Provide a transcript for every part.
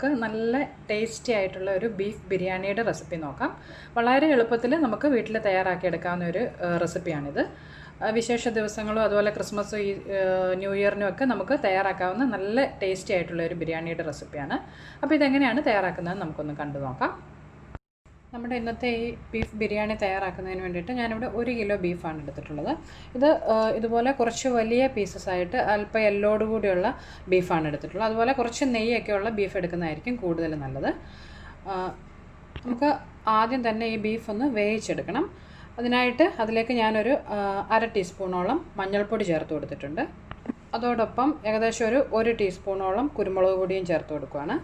നമുക്ക് നല്ല ടേസ്റ്റി ആയിട്ടുള്ള ഒരു ബീഫ് ബിരിയാണിയുടെ റെസിപ്പി നോക്കാം. വളരെ എളുപ്പത്തിൽ നമുക്ക് വീട്ടിൽ തയ്യാറാക്കിയെടുക്കാവുന്ന ഒരു റെസിപ്പിയാണിത്. വിശേഷ ദിവസങ്ങളും അതുപോലെ ക്രിസ്മസ് ന്യൂ ഇയറിനും ഒക്കെ നമുക്ക് തയ്യാറാക്കാവുന്ന നല്ല ടേസ്റ്റി ആയിട്ടുള്ള ഒരു ബിരിയാണിയുടെ റെസിപ്പിയാണ്. അപ്പോൾ ഇതെങ്ങനെയാണ് തയ്യാറാക്കുന്നത് നമുക്കൊന്ന് കണ്ടു നോക്കാം. നമ്മുടെ ഇന്നത്തെ ഈ ബീഫ് ബിരിയാണി തയ്യാറാക്കുന്നതിന് വേണ്ടിയിട്ട് ഞാനിവിടെ 1 കിലോ ബീഫാണ് എടുത്തിട്ടുള്ളത്. ഇതുപോലെ കുറച്ച് വലിയ പീസസ് ആയിട്ട് അല്പം എല്ലോട് കൂടിയുള്ള ബീഫാണ് എടുത്തിട്ടുള്ളത്. അതുപോലെ കുറച്ച് നെയ്യൊക്കെയുള്ള ബീഫ് എടുക്കുന്നതായിരിക്കും കൂടുതൽ നല്ലത്. നമുക്ക് ആദ്യം തന്നെ ഈ ബീഫ് ഒന്ന് വേവിച്ചെടുക്കണം. അതിനായിട്ട് അതിലേക്ക് ഞാനൊരു 1/2 ടീസ്പൂണോളം മഞ്ഞൾപ്പൊടി ചേർത്ത് കൊടുത്തിട്ടുണ്ട്. അതോടൊപ്പം ഏകദേശം 1 ടീസ്പൂണോളം കുരുമുളക് പൊടിയും ചേർത്ത് കൊടുക്കുകയാണ്.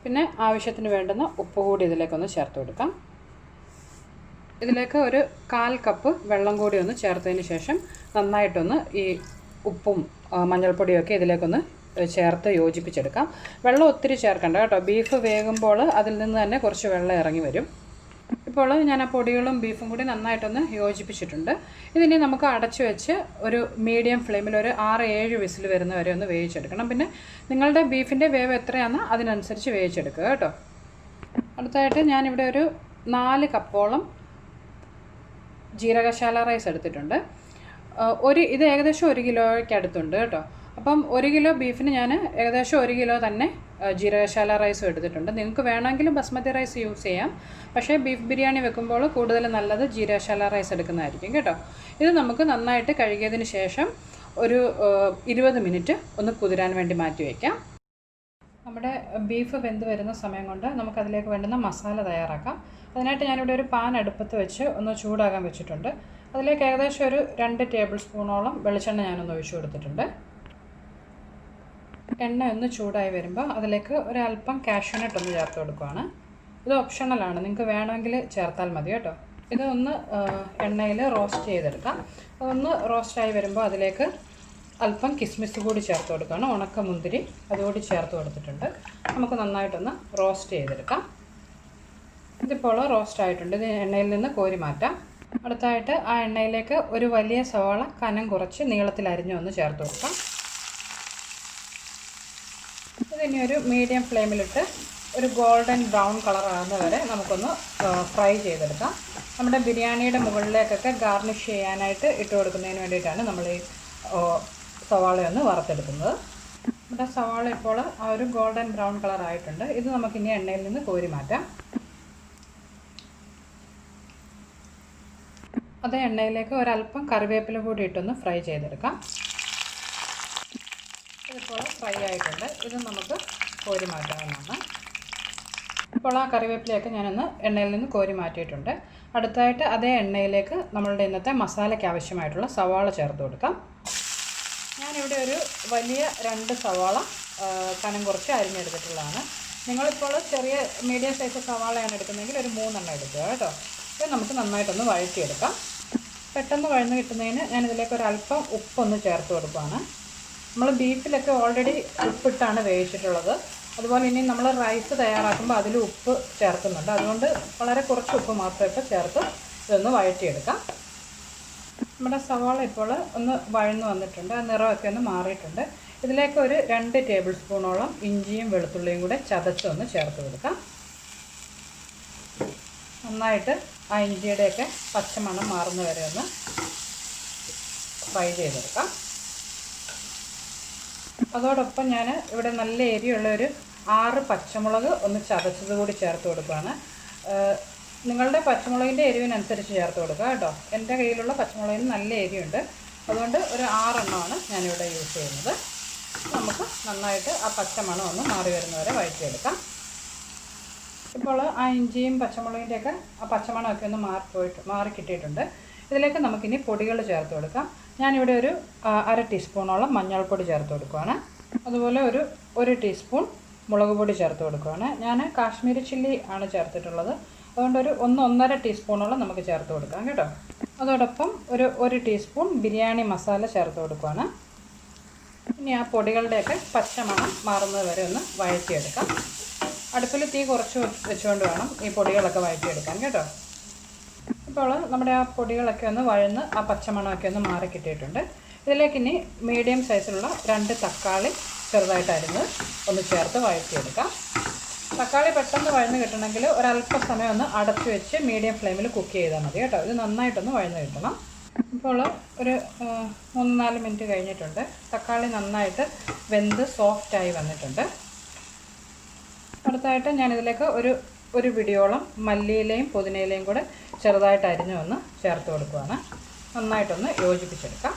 പിന്നെ ആവശ്യത്തിന് വേണ്ടുന്ന ഉപ്പ് കൂടി ഇതിലേക്കൊന്ന് ചേർത്ത് കൊടുക്കാം. ഇതിലേക്ക് 1/4 കപ്പ് വെള്ളം കൂടി ഒന്ന് ചേർത്തതിന് ശേഷം നന്നായിട്ടൊന്ന് ഈ ഉപ്പും മഞ്ഞൾപ്പൊടിയൊക്കെ ഇതിലേക്കൊന്ന് ചേർത്ത് യോജിപ്പിച്ചെടുക്കാം. വെള്ളം ഒത്തിരി ചേർക്കണ്ട കേട്ടോ. ബീഫ് വേകുമ്പോൾ അതിൽ നിന്ന് തന്നെ കുറച്ച് വെള്ളം ഇറങ്ങി വരും. ഇപ്പോൾ ഞാൻ ആ പൊടികളും ബീഫും കൂടി നന്നായിട്ടൊന്ന് യോജിപ്പിച്ചിട്ടുണ്ട്. ഇതിനി നമുക്ക് അടച്ചു വെച്ച് ഒരു മീഡിയം ഫ്ലെയിമിൽ 6-7 വിസിൽ വരുന്ന വരെ ഒന്ന് വേവിച്ചെടുക്കണം. പിന്നെ നിങ്ങളുടെ ബീഫിൻ്റെ വേവ് എത്രയാണെന്ന് അതിനനുസരിച്ച് വേവിച്ചെടുക്കുക കേട്ടോ. അടുത്തായിട്ട് ഞാനിവിടെ 4 കപ്പോളം ജീരകശാല റൈസ് എടുത്തിട്ടുണ്ട്. ഇത് ഏകദേശം 1 കിലോയ്ക്ക് അടുത്തുണ്ട് കേട്ടോ. അപ്പം 1 കിലോ ബീഫിന് ഞാൻ ഏകദേശം 1 കിലോ തന്നെ ജീരകശാല റൈസും എടുത്തിട്ടുണ്ട്. നിങ്ങൾക്ക് വേണമെങ്കിൽ ബസ്മതി റൈസ് യൂസ് ചെയ്യാം. പക്ഷേ ബീഫ് ബിരിയാണി വെക്കുമ്പോൾ കൂടുതൽ നല്ലത് ജീരകശാല റൈസ് എടുക്കുന്നതായിരിക്കും കേട്ടോ. ഇത് നമുക്ക് നന്നായിട്ട് കഴുകിയതിന് ശേഷം ഒരു 20 മിനിറ്റ് ഒന്ന് കുതിരാൻ വേണ്ടി മാറ്റി വയ്ക്കാം. നമ്മുടെ ബീഫ് വെന്ത് വരുന്ന സമയം കൊണ്ട് നമുക്കതിലേക്ക് വേണ്ടുന്ന മസാല തയ്യാറാക്കാം. അതിനായിട്ട് ഞാനിവിടെ ഒരു പാൻ അടുപ്പത്ത് വെച്ച് ഒന്ന് ചൂടാകാൻ വെച്ചിട്ടുണ്ട്. അതിലേക്ക് ഏകദേശം 2 ടേബിൾ സ്പൂണോളം വെളിച്ചെണ്ണ ഞാനൊന്ന് ഒഴിച്ചു കൊടുത്തിട്ടുണ്ട്. എണ്ണ ഒന്ന് ചൂടായി വരുമ്പോൾ അതിലേക്ക് ഒരല്പം കാഷ്യൂനട്ട് ഒന്ന് ചേർത്ത് കൊടുക്കുകയാണ്. ഇത് ഓപ്ഷണലാണ്, നിങ്ങൾക്ക് വേണമെങ്കിൽ ചേർത്താൽ മതി കേട്ടോ. ഇതൊന്ന് എണ്ണയിൽ റോസ്റ്റ് ചെയ്തെടുക്കാം. അതൊന്ന് റോസ്റ്റായി വരുമ്പോൾ അതിലേക്ക് അല്പം കിസ്മിസ് കൂടി ചേർത്ത് കൊടുക്കുകയാണ്. ഉണക്ക മുന്തിരി അതുകൂടി ചേർത്ത് കൊടുത്തിട്ടുണ്ട്. നമുക്ക് നന്നായിട്ടൊന്ന് റോസ്റ്റ് ചെയ്തെടുക്കാം. ഇതിപ്പോൾ റോസ്റ്റ് ആയിട്ടുണ്ട്. ഇത് എണ്ണയിൽ നിന്ന് കോരി മാറ്റാം. അടുത്തായിട്ട് ആ എണ്ണയിലേക്ക് ഒരു വലിയ സവാള കനം കുറച്ച് നീളത്തിൽ അരിഞ്ഞൊന്ന് ചേർത്ത് കൊടുക്കാം. ഇതിനി ഒരു മീഡിയം ഫ്ലെയിമിലിട്ട് ഒരു ഗോൾഡൻ ബ്രൗൺ കളർ ആകുന്ന വരെ നമുക്കൊന്ന് ഫ്രൈ ചെയ്തെടുക്കാം. നമ്മുടെ ബിരിയാണിയുടെ മുകളിലേക്കൊക്കെ ഗാർണിഷ് ചെയ്യാനായിട്ട് ഇട്ട് കൊടുക്കുന്നതിന് വേണ്ടിയിട്ടാണ് നമ്മൾ ഈ സവാളയൊന്ന് വറുത്തെടുക്കുന്നത്. നമ്മുടെ സവാള ഇപ്പോൾ ആ ഒരു ഗോൾഡൻ ബ്രൗൺ കളർ ആയിട്ടുണ്ട്. ഇത് നമുക്കിനി എണ്ണയിൽ നിന്ന് കോരി മാറ്റാം. അതേ എണ്ണയിലേക്ക് ഒരല്പം കറിവേപ്പില കൂടി ഇട്ടൊന്ന് ഫ്രൈ ചെയ്തെടുക്കാം. ഇതിപ്പോൾ ഫ്രൈ ആയിട്ടുണ്ട്. ഇത് നമുക്ക് കോരി മാറ്റാവുന്നതാണ്. ഇപ്പോൾ ആ കറിവേപ്പിലയൊക്കെ ഞാനൊന്ന് എണ്ണയിൽ നിന്ന് കോരി മാറ്റിയിട്ടുണ്ട്. അടുത്തായിട്ട് അതേ എണ്ണയിലേക്ക് നമ്മളുടെ ഇന്നത്തെ മസാലയ്ക്ക് ആവശ്യമായിട്ടുള്ള സവാള ചേർത്ത് കൊടുക്കാം. ഞാനിവിടെ ഒരു വലിയ 2 സവാള കനം കുറച്ച് അരിഞ്ഞെടുത്തിട്ടുള്ളതാണ്. നിങ്ങളിപ്പോൾ ചെറിയ മീഡിയം സൈസ് സവാളയാണ് എടുക്കുന്നതെങ്കിൽ ഒരു 3 എണ്ണം എടുക്കുക കേട്ടോ. ഇത് നമുക്ക് നന്നായിട്ടൊന്ന് വഴറ്റിയെടുക്കാം. പെട്ടെന്ന് വഴന്ന് കിട്ടുന്നതിന് ഞാനിതിലേക്ക് ഒരല്പം ഉപ്പൊന്ന് ചേർത്ത് കൊടുക്കുകയാണ്. നമ്മൾ ബീഫിലൊക്കെ ഓൾറെഡി ഉപ്പിട്ടാണ് വേവിച്ചിട്ടുള്ളത്. അതുപോലെ ഇനി നമ്മൾ റൈസ് തയ്യാറാക്കുമ്പോൾ അതിൽ ഉപ്പ് ചേർക്കുന്നുണ്ട്. അതുകൊണ്ട് വളരെ കുറച്ച് ഉപ്പ് മാത്രം ഇപ്പോൾ ചേർത്ത് ഇതൊന്ന് വഴറ്റിയെടുക്കാം. നമ്മുടെ സവാള ഇപ്പോൾ ഒന്ന് വഴന്ന് വന്നിട്ടുണ്ട്. ആ നിറമൊക്കെ ഒന്ന് മാറിയിട്ടുണ്ട്. ഇതിലേക്ക് ഒരു 2 ടേബിൾ സ്പൂണോളം ഇഞ്ചിയും വെളുത്തുള്ളിയും കൂടെ ചതച്ചൊന്ന് ചേർത്ത് കൊടുക്കാം. നന്നായിട്ട് ആ ഇഞ്ചിയുടെയൊക്കെ പച്ചമണം മാറുന്ന വരെ ഒന്ന് ഫ്രൈ ചെയ്തെടുക്കാം. അതോടൊപ്പം ഞാൻ ഇവിടെ നല്ല എരിയുള്ള 6 പച്ചമുളക് ഒന്ന് ചതച്ചത് കൂടി ചേർത്ത് കൊടുക്കുകയാണ്. നിങ്ങളുടെ പച്ചമുളകിൻ്റെ എരിവിനനുസരിച്ച് ചേർത്ത് കൊടുക്കുക കേട്ടോ. എൻ്റെ കയ്യിലുള്ള പച്ചമുളകിന് നല്ല എരിയുണ്ട്. അതുകൊണ്ട് ഒരു 6 എണ്ണമാണ് ഞാനിവിടെ യൂസ് ചെയ്യുന്നത്. നമുക്ക് നന്നായിട്ട് ആ പച്ചമണം ഒന്ന് മാറി വരുന്നവരെ വഴറ്റിയെടുക്കാം. ഇപ്പോൾ ആ ഇഞ്ചിയും പച്ചമുളകിൻ്റെയൊക്കെ ആ പച്ചമണമൊക്കെ ഒന്ന് മാറി കിട്ടിയിട്ടുണ്ട്. ഇതിലേക്ക് നമുക്കിനി പൊടികൾ ചേർത്ത് കൊടുക്കാം. ഞാനിവിടെ ഒരു 1/2 ടീസ്പൂണോളം മഞ്ഞൾപ്പൊടി ചേർത്ത് കൊടുക്കുകയാണ്. അതുപോലെ ഒരു 1 ടീസ്പൂൺ മുളക് പൊടി ചേർത്ത് കൊടുക്കുകയാണ്. ഞാൻ കാശ്മീരി ചില്ലി ആണ് ചേർത്തിട്ടുള്ളത്. അതുകൊണ്ട് ഒരു 1-1.5 ടീസ്പൂണോളം നമുക്ക് ചേർത്ത് കൊടുക്കാം കേട്ടോ. അതോടൊപ്പം ഒരു 1 ടീസ്പൂൺ ബിരിയാണി മസാല ചേർത്ത് കൊടുക്കുകയാണ്. ഇനി ആ പൊടികളുടെയൊക്കെ പച്ചമണം മാറുന്നത് വരെ ഒന്ന് വഴറ്റിയെടുക്കാം. അടുപ്പിൽ തീ കുറച്ച് വെച്ചുകൊണ്ട് വേണം ഈ പൊടികളൊക്കെ വഴറ്റിയെടുക്കാൻ കേട്ടോ. ഇപ്പോൾ നമ്മുടെ ആ പൊടികളൊക്കെ ഒന്ന് വഴന്ന് ആ പച്ചമണമൊക്കെ ഒന്ന് മാറി കിട്ടിയിട്ടുണ്ട്. ഇതിലേക്ക് ഇനി മീഡിയം സൈസിലുള്ള 2 തക്കാളി ചെറുതായിട്ട് അരിഞ്ഞ് ഒന്ന് ചേർത്ത് വഴറ്റിയെടുക്കാം. തക്കാളി പെട്ടെന്ന് വഴന്ന് കിട്ടണമെങ്കിൽ ഒരല്പ സമയം ഒന്ന് അടച്ചു വെച്ച് മീഡിയം ഫ്ലെയിമിൽ കുക്ക് ചെയ്താൽ മതി കേട്ടോ. ഇത് നന്നായിട്ടൊന്ന് വഴന്ന് കിട്ടണം. ഇപ്പോൾ ഒരു 3-4 മിനിറ്റ് കഴിഞ്ഞിട്ടുണ്ട്. തക്കാളി നന്നായിട്ട് വെന്ത് സോഫ്റ്റായി വന്നിട്ടുണ്ട്. അടുത്തായിട്ട് ഞാനിതിലേക്ക് ഒരു പിടിയോളം മല്ലിയിലയും പുതിനയിലയും കൂടെ ചെറുതായിട്ട് അരിഞ്ഞ് ഒന്ന് ചേർത്ത് കൊടുക്കുകയാണ്. നന്നായിട്ടൊന്ന് യോജിപ്പിച്ചെടുക്കാം.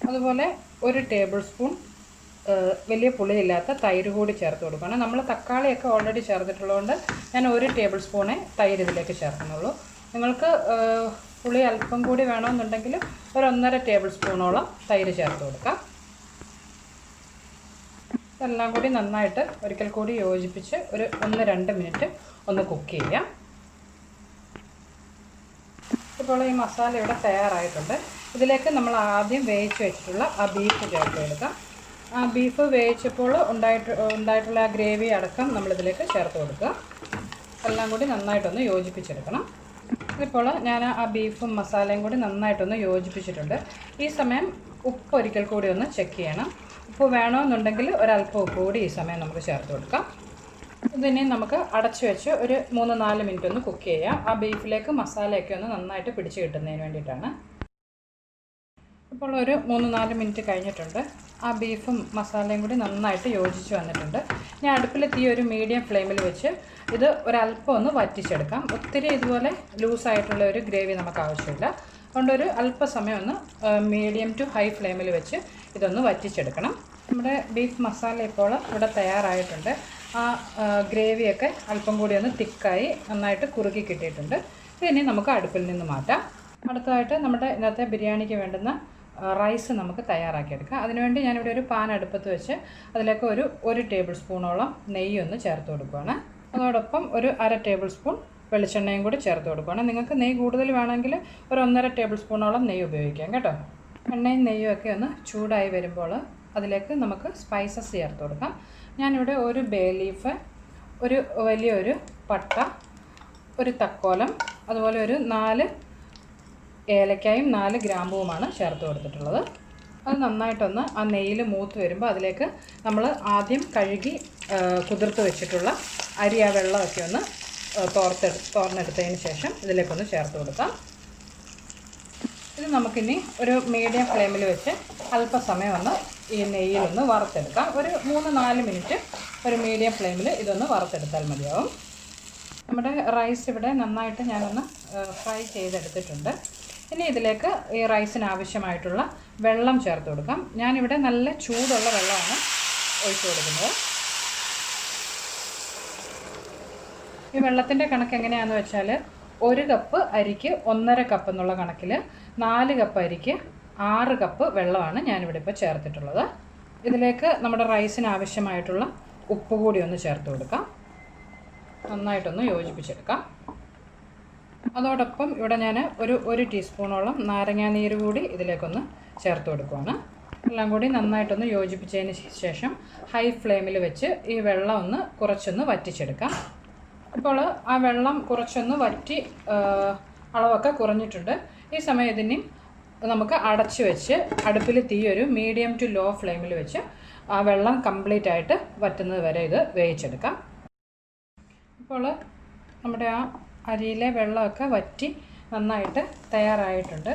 അതുപോലെ 1 ടേബിൾ സ്പൂൺ വലിയ പുളിയില്ലാത്ത തൈര് കൂടി ചേർത്ത് കൊടുക്കുകയാണ്. നമ്മൾ തക്കാളിയൊക്കെ ഓൾറെഡി ചേർത്തിട്ടുള്ളതുകൊണ്ട് ഞാൻ 1 ടേബിൾ സ്പൂണേ തൈര് ഇതിലേക്ക് ചേർക്കുന്നുള്ളൂ. നിങ്ങൾക്ക് പുളി അല്പം കൂടി വേണമെന്നുണ്ടെങ്കിൽ 1.5 ടേബിൾ സ്പൂണോളം തൈര് ചേർത്ത് കൊടുക്കാം. ഇതെല്ലാം കൂടി നന്നായിട്ട് ഒരിക്കൽ കൂടി യോജിപ്പിച്ച് ഒരു 1-2 മിനിറ്റ് ഒന്ന് കുക്ക് ചെയ്യാം. ഇപ്പോൾ ഈ മസാല ഇവിടെ തയ്യാറായിട്ടുണ്ട്. ഇതിലേക്ക് നമ്മൾ ആദ്യം വേവിച്ച് വെച്ചിട്ടുള്ള ആ ബീഫ് ചേർത്ത് കൊടുക്കാം. ആ ബീഫ് വേവിച്ചപ്പോൾ ഉണ്ടായിട്ടുള്ള ആ ഗ്രേവി അടക്കം നമ്മളിതിലേക്ക് ചേർത്ത് കൊടുക്കുക. എല്ലാം കൂടി നന്നായിട്ടൊന്ന് യോജിപ്പിച്ചെടുക്കണം. ഇപ്പോൾ ഞാൻ ആ ബീഫും മസാലയും കൂടി നന്നായിട്ടൊന്ന് യോജിപ്പിച്ചിട്ടുണ്ട്. ഈ സമയം ഉപ്പ് ഒരിക്കൽ കൂടി ഒന്ന് ചെക്ക് ചെയ്യണം. ഉപ്പ് വേണമെന്നുണ്ടെങ്കിൽ ഒരല്പം ഉപ്പ് കൂടി ഈ സമയം നമുക്ക് ചേർത്ത് കൊടുക്കാം. ഇതിനെ നമുക്ക് അടച്ചു വെച്ച് ഒരു 3-4 മിനിറ്റ് ഒന്ന് കുക്ക് ചെയ്യാം. ആ ബീഫിലേക്ക് മസാലയൊക്കെ ഒന്ന് നന്നായിട്ട് പിടിച്ച് കിട്ടുന്നതിന് വേണ്ടിയിട്ടാണ്. ഇപ്പോൾ ഒരു 3-4 മിനിറ്റ് കഴിഞ്ഞിട്ടുണ്ട്. ആ ബീഫും മസാലയും കൂടി നന്നായിട്ട് യോജിച്ച് വന്നിട്ടുണ്ട്. ഞാൻ അടുപ്പിൽ തീ ഒരു മീഡിയം ഫ്ലെയിമിൽ വെച്ച് ഇത് ഒരല്പം ഒന്ന് വറ്റിച്ചെടുക്കാം. ഒത്തിരി ഇതുപോലെ ലൂസായിട്ടുള്ള ഒരു ഗ്രേവി നമുക്ക് ആവശ്യമില്ല. അതുകൊണ്ട് ഒരു അല്പസമയം ഒന്ന് മീഡിയം ടു ഹൈ ഫ്ലെയിമിൽ വെച്ച് ഇതൊന്ന് വറ്റിച്ചെടുക്കണം. നമ്മുടെ ബീഫ് മസാല ഇപ്പോൾ ഇവിടെ തയ്യാറായിട്ടുണ്ട്. ആ ഗ്രേവിയൊക്കെ അല്പം കൂടി ഒന്ന് തിക്കായി നന്നായിട്ട് കുറുകി കിട്ടിയിട്ടുണ്ട്. ഇനി നമുക്ക് അടുപ്പിൽ നിന്ന് മാറ്റാം. അടുത്തതായിട്ട് നമ്മുടെ ഇന്നത്തെ ബിരിയാണിക്ക് വേണ്ടുന്ന റൈസ് നമുക്ക് തയ്യാറാക്കിയെടുക്കാം. അതിനുവേണ്ടി ഞാനിവിടെ ഒരു പാൻ അടുപ്പത്ത് വെച്ച് അതിലേക്ക് ഒരു ടേബിൾ സ്പൂണോളം നെയ്യൊന്ന് ചേർത്ത് കൊടുക്കുകയാണ്. അതോടൊപ്പം ഒരു 1/2 ടേബിൾ സ്പൂൺ വെളിച്ചെണ്ണയും കൂടി ചേർത്ത് കൊടുക്കുകയാണ്. നിങ്ങൾക്ക് നെയ്യ് കൂടുതൽ വേണമെങ്കിൽ ഒരു 1.5 ടേബിൾ സ്പൂണോളം നെയ്യ് ഉപയോഗിക്കാം കേട്ടോ. എണ്ണയും നെയ്യും ഒക്കെ ഒന്ന് ചൂടായി വരുമ്പോൾ അതിലേക്ക് നമുക്ക് സ്പൈസസ് ചേർത്ത് കൊടുക്കാം. ഞാനിവിടെ ഒരു ബേ ലീഫ്, ഒരു വലിയൊരു പട്ട, ഒരു തക്കോലം, അതുപോലെ ഒരു 4 ഏലക്കായും 4 ഗ്രാമ്പുവുമാണ് ചേർത്ത് കൊടുത്തിട്ടുള്ളത്. അത് നന്നായിട്ടൊന്ന് ആ നെയ്യിൽ മൂത്ത് വരുമ്പോൾ അതിലേക്ക് നമ്മൾ ആദ്യം കഴുകി കുതിർത്ത് വെച്ചിട്ടുള്ള അരി ആ വെള്ളമൊക്കെ ഒന്ന് തോർന്നെടുത്തതിന് ശേഷം ഇതിലേക്കൊന്ന് ചേർത്ത് കൊടുക്കാം. ഇത് നമുക്കിനി ഒരു മീഡിയം ഫ്ലെയിമിൽ വെച്ച് അല്പസമയം ഒന്ന് ഈ നെയ്യിലൊന്ന് വറുത്തെടുക്കാം. ഒരു 3-4 മിനിറ്റ് ഒരു മീഡിയം ഫ്ലെയിമിൽ ഇതൊന്ന് വറുത്തെടുത്താൽ മതിയാവും. നമ്മുടെ റൈസ് ഇവിടെ നന്നായിട്ട് ഞാനൊന്ന് ഫ്രൈ ചെയ്തെടുത്തിട്ടുണ്ട്. ഇനി ഇതിലേക്ക് ഈ റൈസിന് ആവശ്യമായിട്ടുള്ള വെള്ളം ചേർത്ത് കൊടുക്കാം. ഞാനിവിടെ നല്ല ചൂടുള്ള വെള്ളമാണ് ഒഴിച്ചു കൊടുക്കുന്നത്. ഈ വെള്ളത്തിൻ്റെ കണക്ക് എങ്ങനെയാണെന്ന് വെച്ചാൽ 1 കപ്പ് അരിക്ക് 1.5 കപ്പ് എന്നുള്ള കണക്കിൽ 4 കപ്പ് അരിക്ക് 6 കപ്പ് വെള്ളമാണ് ഞാനിവിടെ ഇപ്പോൾ ചേർത്തിട്ടുള്ളത്. ഇതിലേക്ക് നമ്മുടെ റൈസിന് ആവശ്യമായിട്ടുള്ള ഉപ്പ് കൂടി ഒന്ന് ചേർത്ത് കൊടുക്കാം. നന്നായിട്ടൊന്ന് യോജിപ്പിച്ചെടുക്കാം. അതോടൊപ്പം ഇവിടെ ഞാൻ ഒരു ടീസ്പൂണോളം നാരങ്ങാനീര് കൂടി ഇതിലേക്കൊന്ന് ചേർത്ത് കൊടുക്കുകയാണ്. എല്ലാം കൂടി നന്നായിട്ടൊന്ന് യോജിപ്പിച്ചതിന് ശേഷം ഹൈ ഫ്ലെയിമിൽ വെച്ച് ഈ വെള്ളം ഒന്ന് കുറച്ചൊന്ന് വറ്റിച്ചെടുക്കാം. ഇപ്പോൾ ആ വെള്ളം കുറച്ചൊന്ന് വറ്റി അളവൊക്കെ കുറഞ്ഞിട്ടുണ്ട്. ഈ സമയം ഇതിനെ നമുക്ക് അടച്ചു വെച്ച് അടുപ്പിൽ തീ ഒരു മീഡിയം ടു ലോ ഫ്ലെയിമിൽ വെച്ച് ആ വെള്ളം കംപ്ലീറ്റ് ആയിട്ട് വറ്റുന്നത് വരെ ഇത് വേവിച്ചെടുക്കാം. ഇപ്പോൾ നമ്മുടെ ആ അരിയിലെ വെള്ളമൊക്കെ വറ്റി നന്നായിട്ട് തയ്യാറായിട്ടുണ്ട്.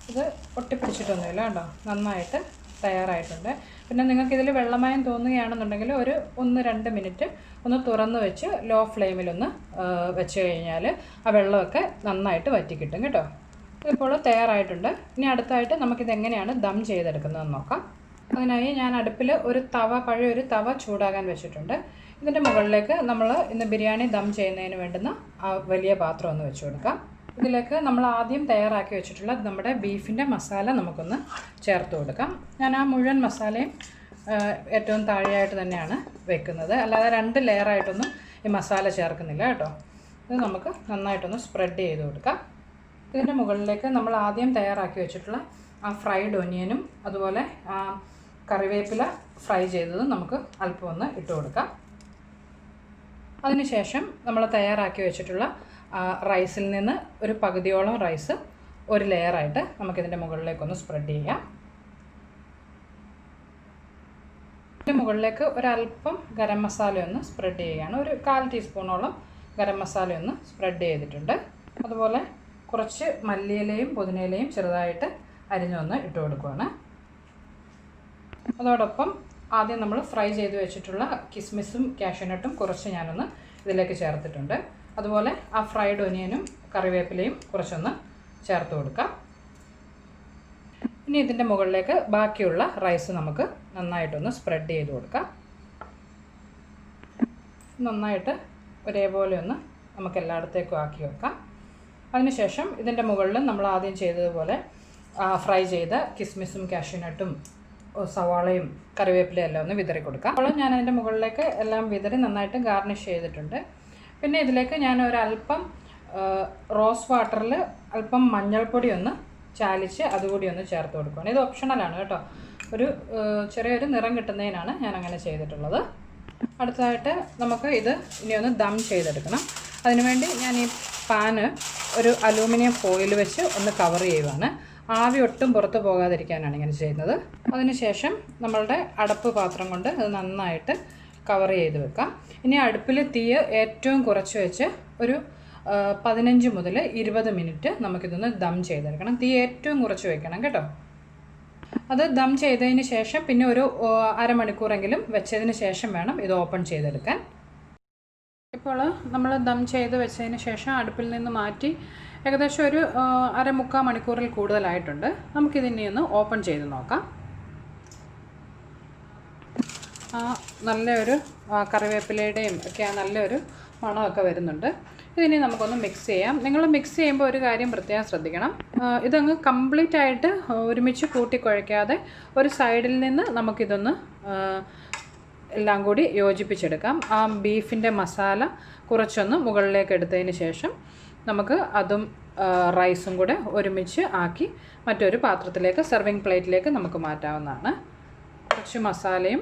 ഇത് ഒട്ടിപ്പിടിച്ചിട്ടൊന്നുമില്ല കേട്ടോ, നന്നായിട്ട് തയ്യാറായിട്ടുണ്ട്. പിന്നെ നിങ്ങൾക്കിതിൽ വെള്ളമയം തോന്നുകയാണെന്നുണ്ടെങ്കിൽ ഒരു 1-2 മിനിറ്റ് ഒന്ന് തുറന്ന് വെച്ച് ലോ ഫ്ലെയിമിലൊന്ന് വെച്ച് കഴിഞ്ഞാൽ ആ വെള്ളമൊക്കെ നന്നായിട്ട് വറ്റി കിട്ടും കേട്ടോ. ഇതിപ്പോൾ തയ്യാറായിട്ടുണ്ട്. ഇനി അടുത്തായിട്ട് നമുക്കിതെങ്ങനെയാണ് ദം ചെയ്തെടുക്കുന്നതെന്ന് നോക്കാം. അതിനായി ഞാൻ അടുപ്പിൽ പഴയൊരു തവ ചൂടാകാൻ വെച്ചിട്ടുണ്ട്. ഇതിൻ്റെ മുകളിലേക്ക് നമ്മൾ ഇന്ന് ബിരിയാണി ദം ചെയ്യുന്നതിന് വേണ്ടുന്ന ആ വലിയ പാത്രം ഒന്ന് വെച്ച് കൊടുക്കാം. ഇതിലേക്ക് നമ്മൾ ആദ്യം തയ്യാറാക്കി വെച്ചിട്ടുള്ള നമ്മുടെ ബീഫിൻ്റെ മസാല നമുക്കൊന്ന് ചേർത്ത് കൊടുക്കാം. ഞാൻ ആ മുഴുവൻ മസാലയും ഏറ്റവും താഴെയായിട്ട് തന്നെയാണ് വെക്കുന്നത്, അല്ലാതെ 2 ലെയറായിട്ടൊന്നും ഈ മസാല ചേർക്കുന്നില്ല കേട്ടോ. ഇത് നമുക്ക് നന്നായിട്ടൊന്ന് സ്പ്രെഡ് ചെയ്ത് കൊടുക്കാം. ഇതിൻ്റെ മുകളിലേക്ക് നമ്മൾ ആദ്യം തയ്യാറാക്കി വെച്ചിട്ടുള്ള ആ ഫ്രൈഡ് ഒനിയനും അതുപോലെ കറിവേപ്പില ഫ്രൈ ചെയ്തതും നമുക്ക് അല്പം ഒന്ന് ഇട്ട് കൊടുക്കാം. അതിനുശേഷം നമ്മൾ തയ്യാറാക്കി വെച്ചിട്ടുള്ള റൈസിൽ നിന്ന് ഒരു പകുതിയോളം റൈസ് ഒരു ലെയറായിട്ട് നമുക്കിതിൻ്റെ മുകളിലേക്കൊന്ന് സ്പ്രെഡ് ചെയ്യാം. ഇതിന് മുകളിലേക്ക് ഒരല്പം ഗരം മസാല ഒന്ന് സ്പ്രെഡ് ചെയ്യുകയാണ്. ഒരു 1/4 ടീസ്പൂണോളം ഗരം മസാല ഒന്ന് സ്പ്രെഡ് ചെയ്തിട്ടുണ്ട്. അതുപോലെ കുറച്ച് മല്ലിയിലയും പുതിനയിലയും ചെറുതായിട്ട് അരിഞ്ഞൊന്ന് ഇട്ട് കൊടുക്കുകയാണ്. അതോടൊപ്പം ആദ്യം നമ്മൾ ഫ്രൈ ചെയ്ത് വെച്ചിട്ടുള്ള കിസ്മിസും കാഷ്യൂനട്ടും കുറച്ച് ഞാനൊന്ന് ഇതിലേക്ക് ചേർത്തിട്ടുണ്ട്. അതുപോലെ ആ ഫ്രൈഡ് ഒനിയനും കറിവേപ്പിലയും കുറച്ചൊന്ന് ചേർത്ത് കൊടുക്കാം. ഇനി ഇതിൻ്റെ മുകളിലേക്ക് ബാക്കിയുള്ള റൈസ് നമുക്ക് നന്നായിട്ടൊന്ന് സ്പ്രെഡ് ചെയ്ത് കൊടുക്കാം. നന്നായിട്ട് ഒരേപോലെ ഒന്ന് നമുക്ക് എല്ലായിടത്തേക്കും ആക്കി വെക്കാം. അതിനുശേഷം ഇതിൻ്റെ മുകളിൽ നമ്മൾ ആദ്യം ചെയ്തതുപോലെ ഫ്രൈ ചെയ്ത കിസ്മിസും കാഷ്യൂനട്ടും സവാളയും കറിവേപ്പിലയും എല്ലാം ഒന്ന് വിതറി കൊടുക്കാം. അപ്പോൾ ഞാൻ അതിൻ്റെ മുകളിലേക്ക് എല്ലാം വിതറി നന്നായിട്ട് ഗാർണിഷ് ചെയ്തിട്ടുണ്ട്. പിന്നെ ഇതിലേക്ക് ഞാൻ ഒരല്പം റോസ് വാട്ടറിൽ അല്പം മഞ്ഞൾപ്പൊടി ഒന്ന് ചാലിച്ച് അതുകൂടി ഒന്ന് ചേർത്ത് കൊടുക്കുകയാണ്. ഇത് ഓപ്ഷണലാണ് കേട്ടോ. ഒരു ചെറിയൊരു നിറം കിട്ടുന്നതിനാണ് ഞാൻ അങ്ങനെ ചെയ്തിട്ടുള്ളത്. അടുത്തതായിട്ട് നമുക്ക് ഇത് ഇനി ഒന്ന് ദം ചെയ്തെടുക്കണം. അതിനുവേണ്ടി ഞാൻ ഈ പാന് ഒരു അലൂമിനിയം ഫോയിൽ വെച്ച് ഒന്ന് കവർ ചെയ്യുവാണ്. ആവി ഒട്ടും പുറത്ത് പോകാതിരിക്കാനാണ് ഇങ്ങനെ ചെയ്യുന്നത്. അതിനുശേഷം നമ്മളുടെ അടപ്പ് പാത്രം കൊണ്ട് അത് നന്നായിട്ട് കവർ ചെയ്ത് വെക്കാം. ഇനി അടുപ്പിൽ തീ ഏറ്റവും കുറച്ച് വെച്ച് ഒരു 15 മുതൽ 20 മിനിറ്റ് നമുക്കിതൊന്ന് ദം ചെയ്തെടുക്കണം. തീ ഏറ്റവും കുറച്ച് വെക്കണം കേട്ടോ. അത് ദം ചെയ്തതിന് ശേഷം പിന്നെ ഒരു അരമണിക്കൂറെങ്കിലും വെച്ചതിന് ശേഷം വേണം ഇത് ഓപ്പൺ ചെയ്തെടുക്കാൻ. ഇപ്പോൾ നമ്മൾ ദം ചെയ്ത് വെച്ചതിന് ശേഷം അടുപ്പിൽ നിന്ന് മാറ്റി ഏകദേശം ഒരു 1/4 മണിക്കൂറിൽ കൂടുതലായിട്ടുണ്ട്. നമുക്കിതിനെ ഒന്ന് ഓപ്പൺ ചെയ്ത് നോക്കാം. നല്ലൊരു കറിവേപ്പിലയുടെയും ഒക്കെ നല്ലൊരു മണമൊക്കെ വരുന്നുണ്ട്. ഇതിനെ നമുക്കൊന്ന് മിക്സ് ചെയ്യാം. നിങ്ങൾ മിക്സ് ചെയ്യുമ്പോൾ ഒരു കാര്യം പ്രത്യേകം ശ്രദ്ധിക്കണം. ഇതങ്ങ് കംപ്ലീറ്റ് ആയിട്ട് ഒരുമിച്ച് കൂട്ടിക്കുഴയ്ക്കാതെ ഒരു സൈഡിൽ നിന്ന് നമുക്കിതൊന്ന് എല്ലാം കൂടി യോജിപ്പിച്ചെടുക്കാം. ആ ബീഫിൻ്റെ മസാല കുറച്ചൊന്ന് മുകളിലേക്ക് എടുത്തതിന് ശേഷം നമുക്ക് അതും റൈസും കൂടെ ഒരുമിച്ച് ആക്കി മറ്റൊരു പാത്രത്തിലേക്ക് സെർവിങ് പ്ലേറ്റിലേക്ക് നമുക്ക് മാറ്റാവുന്നതാണ്. കുറച്ച് മസാലയും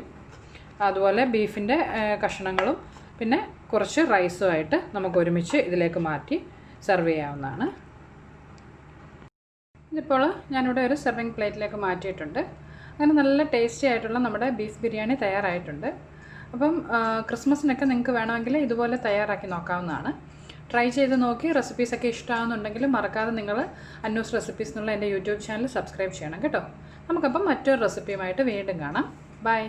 അതുപോലെ ബീഫിൻ്റെ കഷ്ണങ്ങളും പിന്നെ കുറച്ച് റൈസുമായിട്ട് നമുക്ക് ഒരുമിച്ച് ഇതിലേക്ക് മാറ്റി സെർവ് ചെയ്യാവുന്നതാണ്. ഇതിപ്പോൾ ഞാനിവിടെ ഒരു സെർവിങ് പ്ലേറ്റിലേക്ക് മാറ്റിയിട്ടുണ്ട്. അങ്ങനെ നല്ല ടേസ്റ്റി ആയിട്ടുള്ള നമ്മുടെ ബീഫ് ബിരിയാണി തയ്യാറായിട്ടുണ്ട്. അപ്പം ക്രിസ്മസിനൊക്കെ നിങ്ങൾക്ക് വേണമെങ്കിൽ ഇതുപോലെ തയ്യാറാക്കി നോക്കാവുന്നതാണ്. ട്രൈ ചെയ്ത് നോക്കി റെസിപ്പീസൊക്കെ ഇഷ്ടമാകുന്നുണ്ടെങ്കിൽ മറക്കാതെ നിങ്ങൾ അന്നൂസ് റെസിപ്പീസ് എന്നുള്ള എൻ്റെ യൂട്യൂബ് ചാനൽ സബ്സ്ക്രൈബ് ചെയ്യണം കേട്ടോ. നമുക്കപ്പം മറ്റൊരു റെസിപ്പിയുമായിട്ട് വീണ്ടും കാണാം. ബൈ.